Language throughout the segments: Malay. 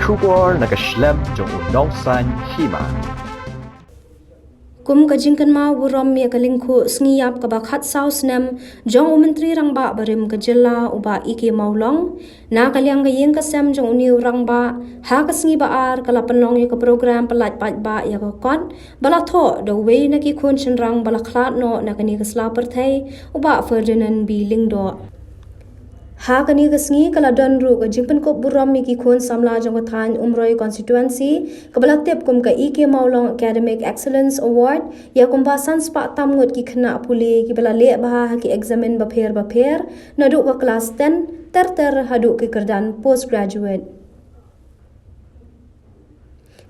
Kubor nakaslem jong unongsan hima. Kum kajingkan mau burom ya kalingku sngiyap ka bakhat saus nem jong menteri rangba barim kajela uba ike maulong na kalyang gayeng kasem jong uniu rangba ha kasngi baar kala penlong ya ka program pelat pat ba ya ka kon bala tho the way na ki kun chen rang bala khlat no na kani kasla perthai uba Ferdinand B Lingdo ha kani kasngi kala don ru ka jingpen ko burom mi ki khon samla jong than umroi constituency kabala tep kum ka ike maulong academic excellence award ya kum basan spa tamngot ki khna puli ki bala le bah ki examine ba pher na du ka class 10 ter hadu ki kerdan postgraduate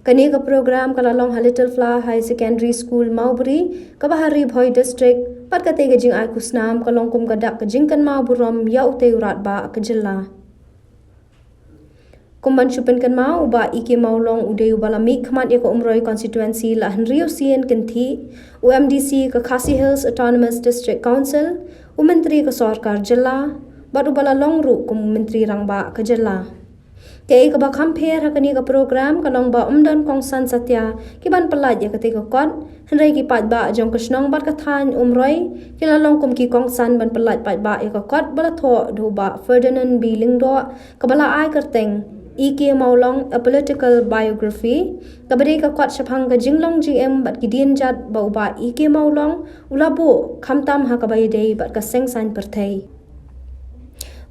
kani ka program kala long Little Flower High Secondary School Maubri ka bahari Bhoi district pat ka te gajing ai kusnam kalong kum gadak gajing kan mau burom ya ute urat ba ka jilla kumban chupen kan mau ba ike maulong ude ubala mi khmat ya ko umroi constituency la Henrio Sien Kinthi UMDC ka Khasi Hills Autonomous District Council umentri ka sarkar jilla bat ubala long ru kum menteri rangba ka jilla kay ka ba compare hakani ka program kalong ba umdan kongsan satya kiban pelaj ya ketika kon henrai ki pat ba jong kusnong bat kathan umroi kilalong kum ki kongsan ban pelaj pat ba ya ka kot bala tho do ba Ferdinand B Lingdo kabala ai kerteng ike maulong a political biography kabade ka kot shaphang ka jinglong GM bat ki dien jat ba uba ike maulong ulabo khamtam ha ka bai dei bat ka sengsan perthai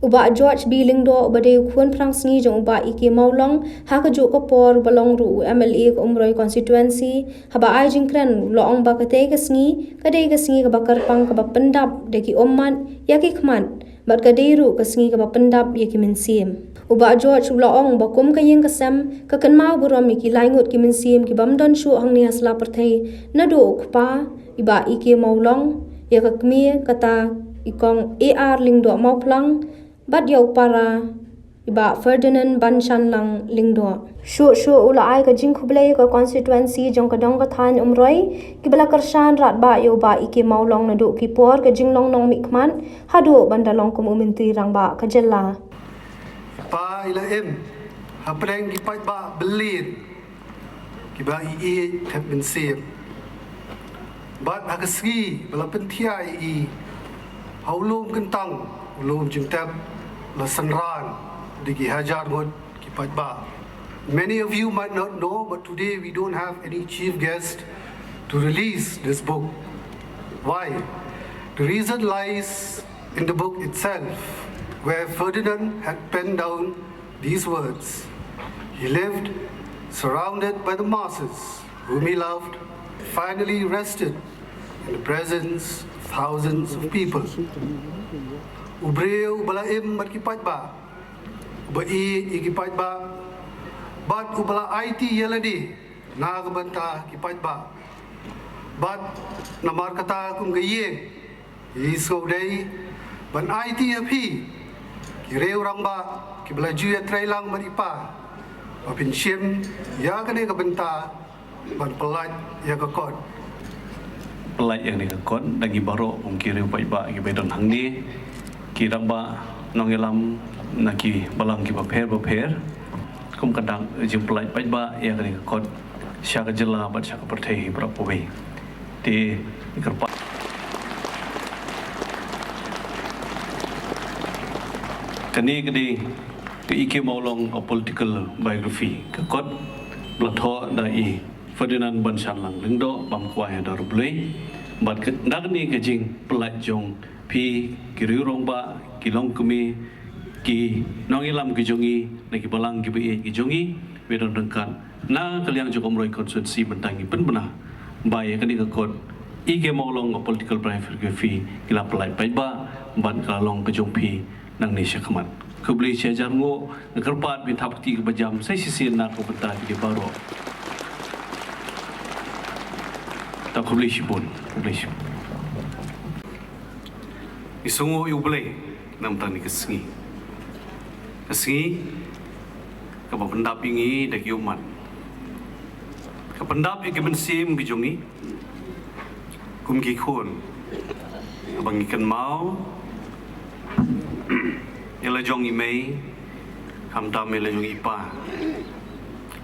uba George B Lingdo uba de khun prang sngi jong uba ike maulong ha ka ju ko por balong ru MLA ko umroi constituency haba ai jingkran loong ba ka te ka sngi ka sngi ka bakar pang ka ba pendap de ki omman ya ki khman bat ka de ru ka sngi ka ba pendap ya ki minsim uba George loong ba kum ka yeng ka sam ka kan mau burom ki laingut ki minsim ki bamdon shu hang ni asla perthai na do khpa iba ike maulong ya ka kmi kata ikong AR Lingdo mau plang bat yau para iba Ferdinand Banshan lang Lingdo shu ula ai ka jing khublei ka constituency jong ka dong ka than umroi ki bala karshan rat ba yo ba ike maulong na du ki por ka jing long nong mikman hadu bandalong kum umintri rang ba ka jella pa ila em hapreng ki pat ba belit ki ba i tap bin sim bat agasgi bala penthia i haulum kentang ulum jingtap la sanran digi hajar ngot ki pat ba. Many of you might not know, but today we don't have any chief guest to release this book. Why? The reason lies in the book itself, where Ferdinand had penned down these words. He lived surrounded by the masses whom he loved, finally rested in the presence of thousands of people. Ubreu bala im mat kipat ba ba ikipat ba bat ubala IT yeladi na kabanta kipat ba bat namar kata kum gaye iso dei ban IT api kireu rang ba kibla ju ya trailang maripa apin shim ya kane kabanta ban pelat ya kakot pelat yang dikakot lagi baru kireu ba ki bedon hang ni kirang ba nongelam naki balang ki bapher kum kadang jing pelai pai ba ya kani kot sya jela bat sya perthei prapowe ti ikarpa kani ke ike maulong a political biography ke kot blatho dai Ferdinand Banshan lang Lingdo bam kwa ya darblei bat dagni ke jing pelai jong pi kirurong ba kilong kumi ki nongilam ki jongi na ki balang ki be ki jongi wedon dengkan na kaliang jokom roi konstitusi bentangi pen benah bai ka ni ka kot ige maulong political biography kila pelai pai ba ban kalong ke jongpi nang ni syakmat kubli syajar ngo kerpat bin thapti ke bajam sai sisin na ko benta ki baro ta kubli shibun isungo iublay nam tani kesngi kapapendap ingi daki umat kapendap iki bensim bijongi kum ki khon abang ikan mau ela jong imei kam tam ela jong ipa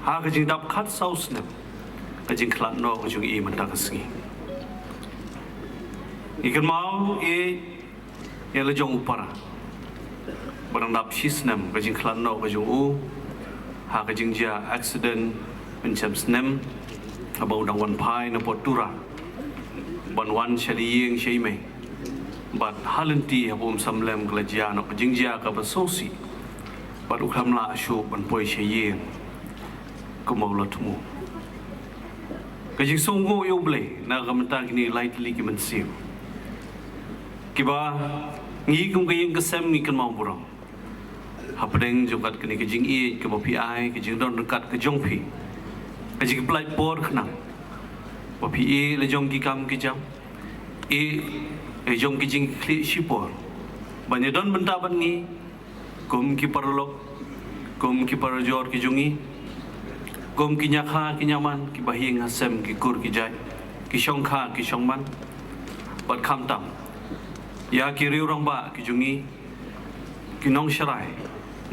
ha ka jing dap khat saus ne ka jing khlat no ka jung I man ta ka singi ikan mau ya le jong upara barang dap sisnem ka jing khlat no ka jung u ha ka jing ja accident pencam snem abau dang wan pai na potura ban wan shali yeng shei mai bat halanti abum samlem glajia no ka jing ja ka basosi bat ukam la shu ban poi shei yeng ko mau latmu ka jing songo yo ble na ka menta kini lightly ki man sim kiba ngi kum ka yeng ka sem ngi kan mau burang hapdeng jokat kini ka jing I ka ba pi ai ka jing don dekat ka jong pi ka jing plai por khnang ba pi E le jong ki kam ki jam e jong ki jing kli shipor banya don benta ban ngi kum ki parlok kum ki parjor ki jungi kum ki nyakha ki nyaman ki bahing hasem ki kur ki jai ki shong kha ki shong man bat kham tam ya ki riu rong ba ki jungi ki nong sharai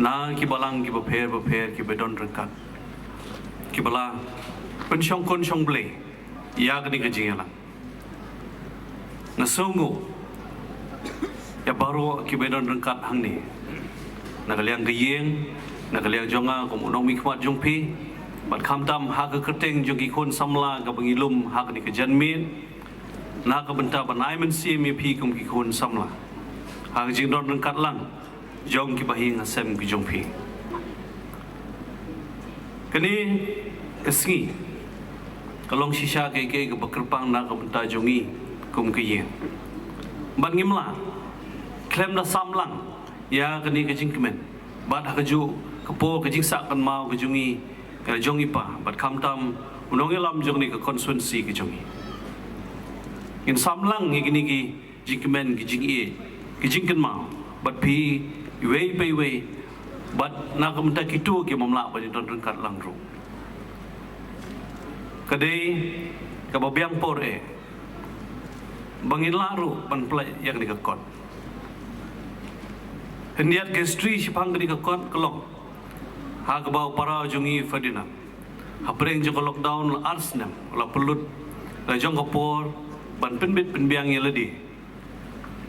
na ki balang ki ba pher ki bedon rekat ki balang pen shong kon shong ble ya ka ni ka jingela na songo ya baro ki bedon rekat hang ni na kaliang gayeng na kaliang jonga ko unong mikmat jong pi bat kham tam ha ka kerteng jong ki kon samla ka bangilum ha ka ni ka janmin na ka benta banai men si mi pi kum ki kon samla ha ka jing don rekat lang jong ki bahing asem ki jong pi kani kesngi kalong sisa ke ke bekerpang na ka benta jongi kum ke yen ban ngimla klem na samlang ya kani ke jing kemen bat ha ju kepo ke jing sak kan mau ke jongi ka jongi pa bat kham tam unong elam jong ni ka konsuensi ke jongi in samlang ngi kini ki jing kemen ki jing E ki jing kan mau bat pi wei pei wei bat na ka menta kitu ki mamla pa ni don rengkat lang ru kadai ka babiang por bangin laru ban plai yang ni ka kot hendiat ke istri sipang ni ka kot kelong ha ka bau para jungi Ferdinand ha preng jo lockdown arsnam la pelut la jong ka por ban penbit penbiang ye ledi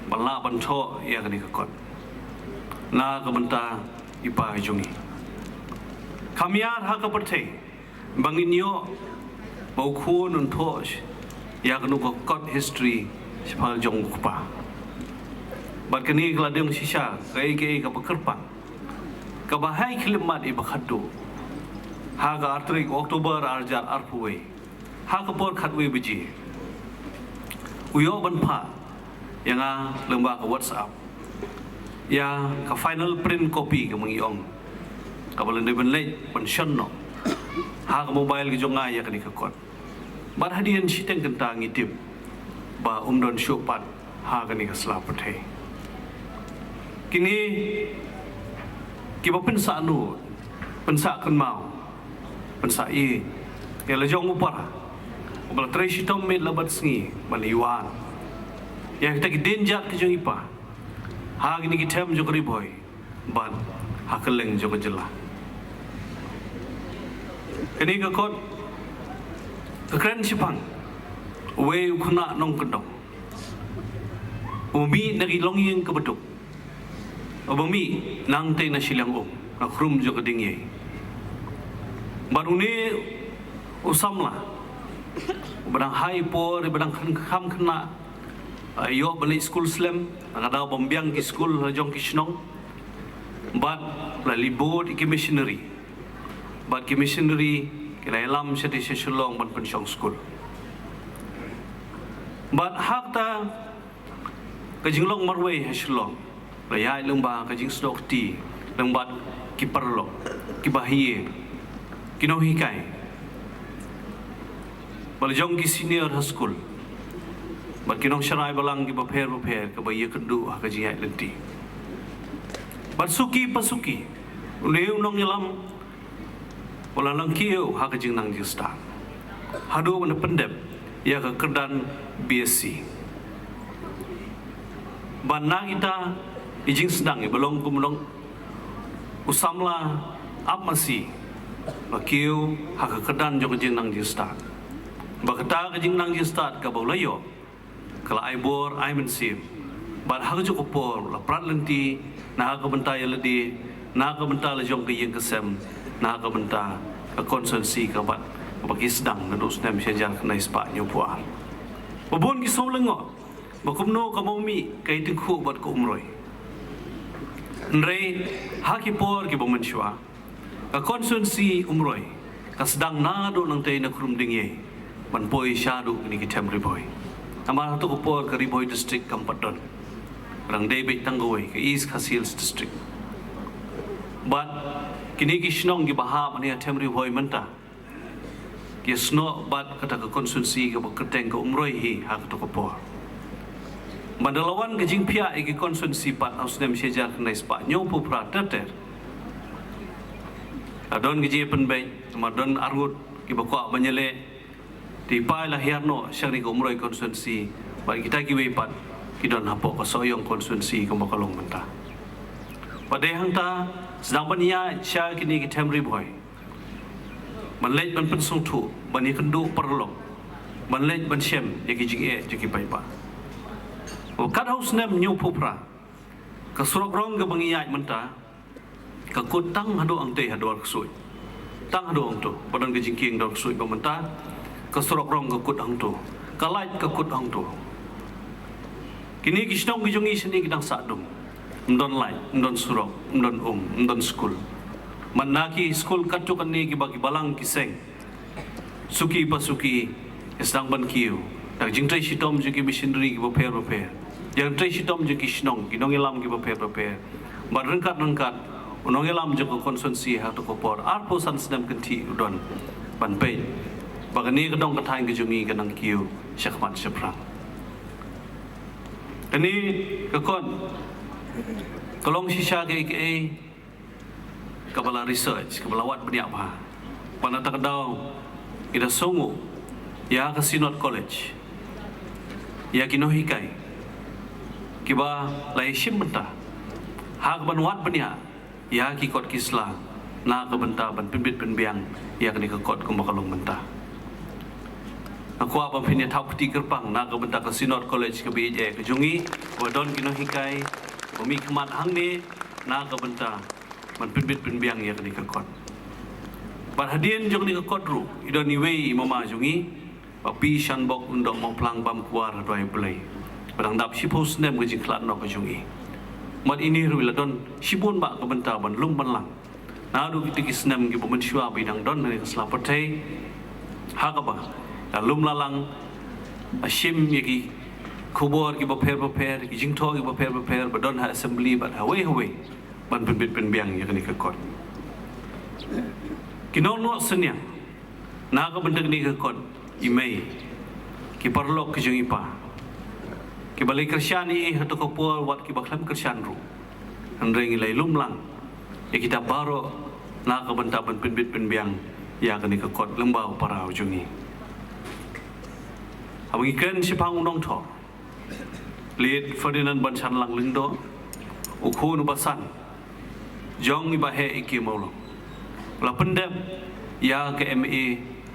ban la ban tho yang ni ka kot na ka benta ipa jungi kamiar ha ka perthei bangin yo bau khun un thosh ya ka nu ka kot history sipal jong kupa bat kani gladeng sisa kai kai ka pekerpa ka bahai khilmat I bakhatu ha ka artrik Oktober arjar arpuwe ha ka por khatwe biji uyo ban pha yang lemba ka WhatsApp ya ka final print copy ka mangiong ka balan de ben lei ban shanno ha ka mobile ki jonga ya ka ni ka kot bat hadian siteng kentang ngitip ba don syopat ha ka ni ka slapathe kini kiba pensa nu pensa kan mau pensa I ya la jong upara bala treshi tom me labat sngi baliwan ya kita ki denjat ke jong ipa ha gini ki tem jong riboy ban ha keleng jong jela kini ka kot keren sipang we ukna nong kedong umi nagi longyeng ke beduk obami nang te na silang na khrum jo keding ye barune usamla badang hai por badang kham khna yo bali school slam ada bombiang ki school jong ki snong bat la libod ki missionary bat ki missionary kina elam seti sesulong ban pensiong school bat hakta kajinglong marway hasulong layai lembah kajing stok ti lembat ki perlo ki bahie ki no hikai bal jong ki senior high school bat ki no sharai balang ki bapher ka baye kendu ka jing ai lenti bat suki pasuki uleu nong yalam wala lang kieu ha ka jing nang jing sta hadu ban pendep ya ka kerdan BSc ban nang ita ijing sedang belum kumulong usamla ap masih Bakiu hak kedan jo kejing nang jing start. Bakata kejing nang jing start ka bolayo. Kala ai bor ai mensim. Bat hak jo kopor la prat lenti na hak bentai ledi na hak bentai la jong ke yeng kesem na hak bentai ka konsensi ka bat bagi sedang na dos nem sejar kenai spa nyu puar. Babon ki som lengo. Bakumno ka momi kai tingku bat ko umroi. Nrei haki por ki bomenshwa. Ka konsensi umroi. Ka sedang na do nang tei na krum dingye. Ban poi syadu ni ki tem riboy. Amar tu ko por ka riboy district Kampaton. Rang David Tanggaway ke East Khasi District. But kini ki snong ki bahab ni tem riboy menta. Ki sno bat kata ka konsensi ka baketeng ka umroi hi hak tu ko por. Mandalawan ke jing pia iki konsensi pat ausnem sejar kenai spa nyopu prater. Adon ke jing penbai madon argut ki bakwa banyele di pai lah hiarno syari ko umroi konsensi bagi kita ki wepat ki don hapok ka soyong konsensi ka makalong menta. Padai hangta sedang bania sya kini ki temri boy. Manlej ban pensung tu bani kendu perlok. Manlej ban syem yaki jing e jiki pai pa. Kat haus nem nyu pupra ka surok rong ga bangiyai menta ka kut tang hado ang te hado ksui tang hado ang tu padan ga jingking dor ksui ba menta ka surok rong ga kut ang tu ka lait ka kut ang tu kini kisnong gi jongi sini gidang sadum ndon lait ndon surok ndon ndon school manaki school katukan ni gi bagi balang kiseng suki pasuki isang ban kiu dag jingtrai sitom juki missionary gi boper yang trai sitom juki snong ginong elam gi boper bar rengkat unong elam juko konsensi ha to kopor arpo san sedem kenti udon ban pe bagani kedong kathang gi jungi ganang kiu syakmat syapra ini kekon kolong sisa ge kabala research kabala wat benia apa panata kedau ida songo ya ke Synod College ya kinohikai kiba lai sim benta hak banwat benia ya ki kot kisla na ke benta ban pimbit penbiang ya ke kot ko makalong benta aku apa pinya thau peti kerpang na ke benta ke Synod College ke BJ ke jungi wadon kinohikai bumi kemat hang ni na ke benta ban pimbit penbiang ya ke kot bar hadien jong ni kot ru idon ni wei mama jungi papi shan bok undok mau plang bam kuar doi belai padang dap sipos nem ke jingklat no ke jungi mat ini ruila don sibun ba ke benta ban lum ban lang na du ki kisnem ki bomen shua bidang don ne slapote ha ka ba lum lalang asim yaki kubor ki boper ki jingtho ki boper ba don ha assembly ba hawe ban penbit penbiang ya ke kot kinon no senya na ka benda ni ke kot imei ki parlok ki jungi pa ki balai kersyani hato kopor wat ki baklam kersyan ru andreng ilai lumlang ya kita baro na ka benda ban penbit penbiang ya ke kot lembau para jungi abang ikan sipang undong tho lead Ferdinand Bansan lang lindo ukhu nu basan jong ibahe iki maulo la pendem ya ke MA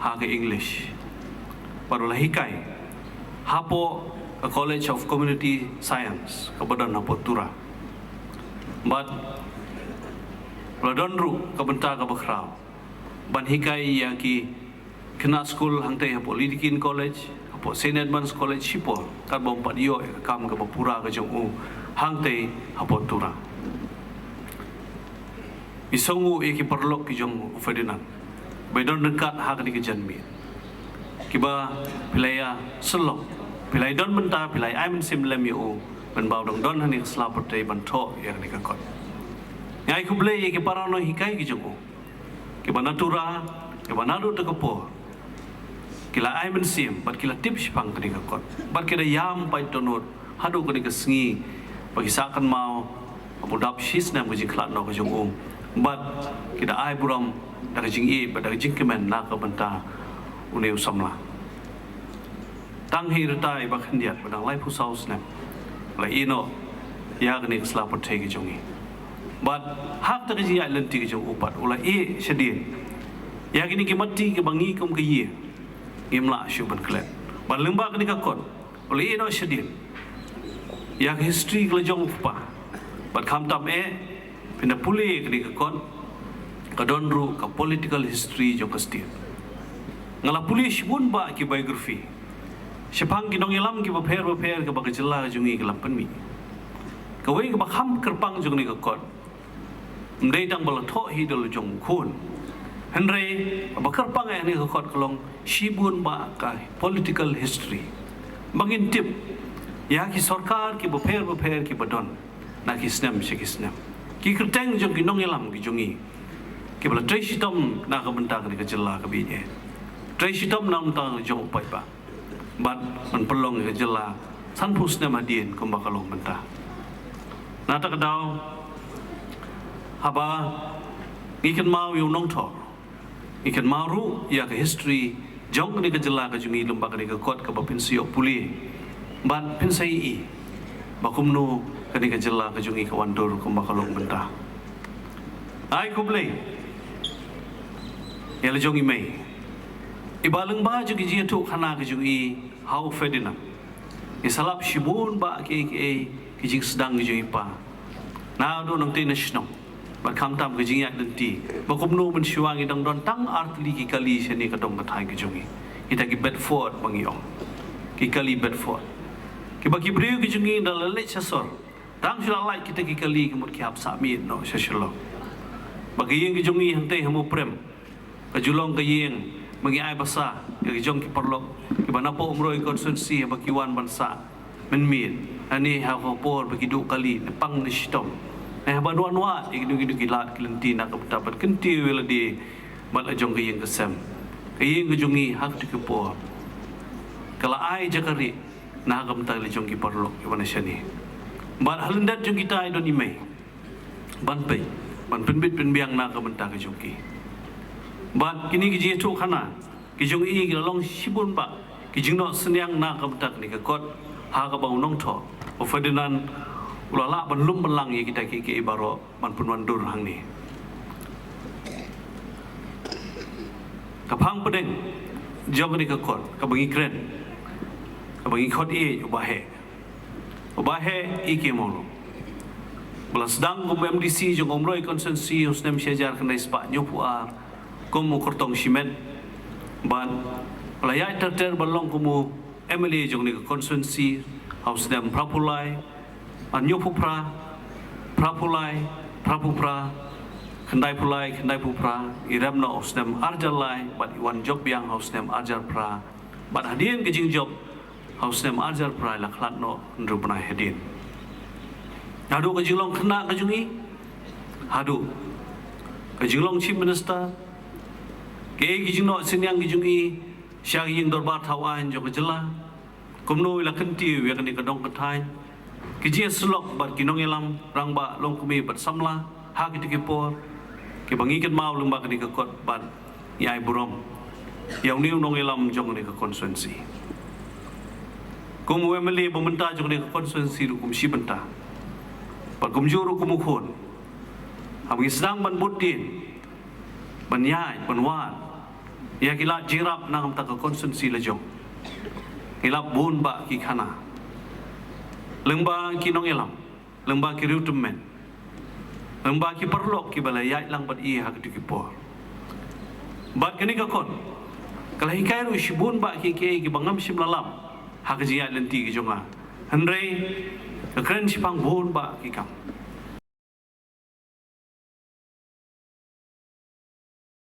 ha ke English baru hikai hapo a College of Community Science kabadan hapo tura but ladon ru kabenta ka bakrao ban hikai ya ki kena school hangte hapo Lidikin College hapo St Edmunds College sipo karbom padio kam ka bapura ka jong hangte hapo tura isongu iki perlok ki jong Ferdinand bedon dekat hak di kejanmi kiba pilaya selok pilai don benta pilai ai men sim lem yo ban bau dong don hani slapote ban tho ya ni ka kot ngai ku ble ki parano hikai ki jong kiba natura kiba nadu te kepo kila ai men sim bat kila tip sipang ka kot bat kida yam pai tonot hadu ka ni sengi bagi sakan mau apodap shis nam ki klat no ka jong but kita ai buram dari jing e pada jing kemen na ka benta uneu samla tang hirtai bakhan dia padang lai pusau snap la ino ya gni sla pot thegi jongi but hak ta ji ai lenti ki jong upat ula e shedin Ya kini ki mati ki bangi kum ke ye. Imla syuban klet. Ban lemba kini ka kon. Oleh ino syedin. Ya history ke lejong pa. Ban kam tam pinda pulih kini ka kon. Ka donru ka political history jong kastir. Ngala pulih syubun ba ki biografi. Syapang ki nong ilam ki baper ke bagajela jungi ke lampan mi. Kawai ke bakham kerpang jong ni ka kon. Mdei dang balatho hidul jong kun. Henry bakarpang ni ka kon kalong syibun ba ka political history. Bangin tip ya ki sarkar ki baper ki badon na ki snam syekisnam. Ki kerteng jong ki nong ilam ki jungi. Ki bala tresitom na ka bentang ni ka jela ka biye. Tresitom na untang jong pai ba. Bat man pelong ka jela san pusna madien kum bakalong bentah. Na ta kadau haba ikan mau yung nong tho ikan mau ru ya ke history jong ni ka jela ka jungi lembak ni ka kot ka bapin siok puli ban pin sai I bakumnu ka ni ka jela ka jungi ka wandur kum bakalong bentah ai kublei ya le jongi mai ibaleng ba jungi ji tu khana ka jungi how Ferdinand isalap shibun ba ke kijing sedang kijing pa na do nang tin national bat kam tam kijing yak denti bakumnu ben syuangi dang don tang artli ki kali seni kadong kathai kijungi kita ki Bedford bangiong ki kali Bedford ki bagi breu kijungi dal lele sasor tang sila lai kita ki kali ki mut ki hap sami no saslo bagi yang kijungi hante hamu prem kajulong kayeng mangi ai basa ki jong ki perlok ki banapo umroi konsensi bagi wan bansa menmin ani ha por bagi duk kali nepang ni sitom banuan wa idu kilat kelenti nak dapat kenti wela di mat ajong kayeng kesem kayeng kejungi hak dikepo kala ai jakari na kam ta le jong ki perlo ki wana syani bar halendat jong kita idon imei ban pe ban penbit penbiang na kam ta kejong ki ban kini ki je tu khana ki jong I ki long sibun ba ki jingno senyang na kam ta ni ka kot ha ka bau nong tho o Ferdinand ulala belum belang ya kita ke ibaro man pun wandur hang ni kapang pedeng jog ni ka kot ka bangi kren ka bangi kot ubahe ike molo belas dang kum MDC jong omroi konsensi usnem syajar kendai spa nyopua kum kortong simen ban pelayai terter balong kumu MLA jong ni ka konsensi hausnem prapulai anyo pupra prapulai prapupra kendai pupra iramna osnem arjalai bat iwan job yang hausnem ajar pra bat hadien kejing job hausnem ajar pra laklatno ndrupna hedin hadu kejilong kena kejungi hadu kejilong chief minister ke kejingno senyang kejungi syang dorbar thawan jo kejela kumno ila kenti wi kan kadong kathai kijia slok bat kinong elam rangba long kumi bat samla ha kitikipor ki bangi ket mau lembak ni ka kot bat yai burom yang niu nong elam jong ni ka konsensi kum wemeli bomenta jong ni ka konsensi kum si benta bat kum juru kum khon habis sedang ban budin ban yai ban wan ya kila jirap nang ta ka konsensi la jong hilap bun ba ki khana lembang ki nong elam lembang ki rutumen lembang ki perlok ki balayat lang bat I hak dikipor bat kini ka kon kala hikai ru shibun ba ki bangam simlalam hak jiat lenti ki jonga henry keren sipang bun ba ki kam